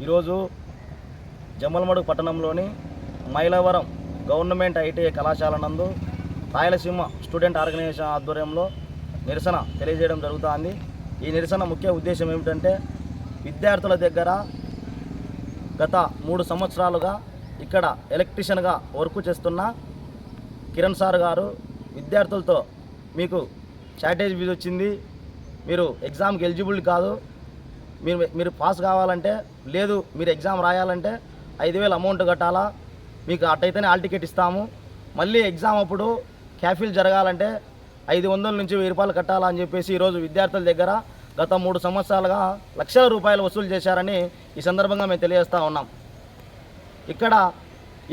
ఈరోజు జమ్మలమడుగు పట్టణంలోని Mylavaram government ITI కళాశాల నందు రాయలసీమ స్టూడెంట్ ఆర్గనైజేషన్ ఆధ్వర్యంలో నిరసన తెలియజేయడం జరుగుతుంది. ఈ నిరసన ముఖ్య ఉద్దేశం ఏమిటంటే విద్యార్థుల దగ్గర గత 3 సంవత్సరాలుగా ఇక్కడ ఎలక్ట్రీషియన్గా వర్క్ చేస్తున్న కిరణ్ సార్ గారు విద్యార్థులతో మీకు షార్టేజ్ ఫీజు వచ్చింది, మీరు ఎగ్జామ్కి ఎలిజిబుల్ కాదు, మీరు పాస్ కావాలంటే లేదు, మీరు ఎగ్జామ్ రాయాలంటే 5,000 అమౌంట్ కట్టాలా, మీకు అట్టయితేనే హాల్ టికెట్ ఇస్తాము, మళ్ళీ ఎగ్జామ్ అప్పుడు క్యాఫిల్ జరగాలంటే 500 నుంచి 1000 రూపాయలు కట్టాలా అని చెప్పేసి ఈరోజు విద్యార్థుల దగ్గర గత 3 సంవత్సరాలుగా లక్షల రూపాయలు వసూలు చేశారని ఈ సందర్భంగా మేము తెలియజేస్తూ ఉన్నాం. ఇక్కడ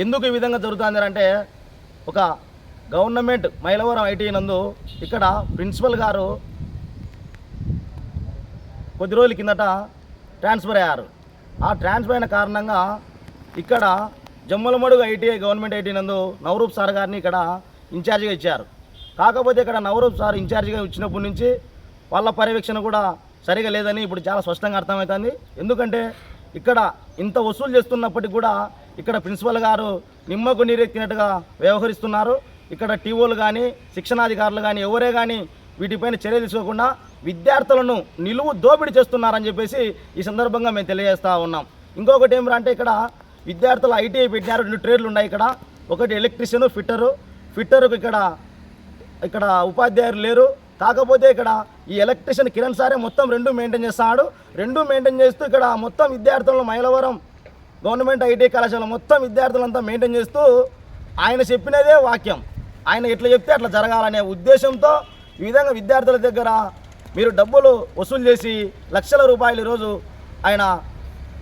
ఎందుకు ఈ విధంగా జరుగుతుంది అంటే ఒక గవర్నమెంట్ మైలవరం ఐటీఐ నందు ఇక్కడ ప్రిన్సిపల్ గారు కొద్ది రోజుల కిందట ట్రాన్స్ఫర్ అయ్యారు. ఆ ట్రాన్స్ఫర్ అయిన కారణంగా ఇక్కడ జమ్మలమడుగు ఐటీఐ గవర్నమెంట్ ఐటీఐ నందు నవరూప్ సార్ గారిని ఇక్కడ ఇన్ఛార్జిగా ఇచ్చారు. కాకపోతే ఇక్కడ నవరూప్ సార్ ఇన్ఛార్జిగా ఇచ్చినప్పటి నుంచి వాళ్ళ పర్యవేక్షణ కూడా సరిగా లేదని ఇప్పుడు చాలా స్పష్టంగా అర్థమవుతుంది. ఎందుకంటే ఇక్కడ ఇంత వసూలు చేస్తున్నప్పటికీ కూడా ఇక్కడ ప్రిన్సిపల్ గారు నిమ్మకు నీరెత్తినట్టుగా వ్యవహరిస్తున్నారు. ఇక్కడ టీఓలు కానీ శిక్షణాధికారులు కానీ ఎవరే కానీ వీటిపైన చర్య తీసుకోకుండా విద్యార్థులను నిలువు దోపిడీ చేస్తున్నారని చెప్పేసి ఈ సందర్భంగా మేము తెలియజేస్తూ ఉన్నాం. ఇంకొకటి ఏమిటంటే ఇక్కడ విద్యార్థులు ఐటీఐ పెట్టినారు, 2 ట్రేడ్లు ఉన్నాయి ఇక్కడ. ఒకటి ఎలక్ట్రీషియన్, ఫిట్టరుకు ఇక్కడ ఉపాధ్యాయులు లేరు. కాకపోతే ఇక్కడ ఈ ఎలక్ట్రీషియన్ కిరణ్ సారే మొత్తం 2 మెయింటైన్ చేస్తున్నాడు. 2 మెయింటైన్ చేస్తూ ఇక్కడ మొత్తం విద్యార్థులను మైలవరం గవర్నమెంట్ ఐటీఐ కళాశాల మొత్తం విద్యార్థులంతా మెయింటైన్ చేస్తూ ఆయన చెప్పినదే వాక్యం, ఆయన ఎట్లా చెప్తే అట్లా జరగాలనే ఉద్దేశంతో ఈ విధంగా విద్యార్థుల దగ్గర మీరు డబ్బులు వసూలు చేసి లక్షల రూపాయలు ఈరోజు ఆయన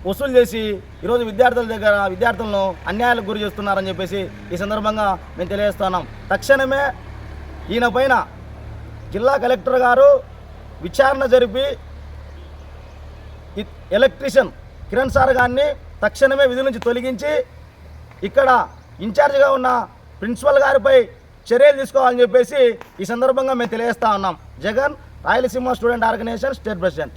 వసూలు చేసి ఈరోజు విద్యార్థులను అన్యాయాలకు గురి చేస్తున్నారని చెప్పేసి ఈ సందర్భంగా మేము తెలియజేస్తున్నాం. తక్షణమే ఈయన పైన జిల్లా కలెక్టర్ గారు విచారణ జరిపి ఎలక్ట్రీషియన్ కిరణ్ సార్ గారిని తక్షణమే విధుల నుంచి తొలగించి ఇక్కడ ఇన్ఛార్జిగా ఉన్న ప్రిన్సిపల్ గారిపై చర్యలు తీసుకోవాలని చెప్పేసి ఈ సందర్భంగా మేము తెలియజేస్తా ఉన్నాం. Jagan, Rayalaseema student organization state president.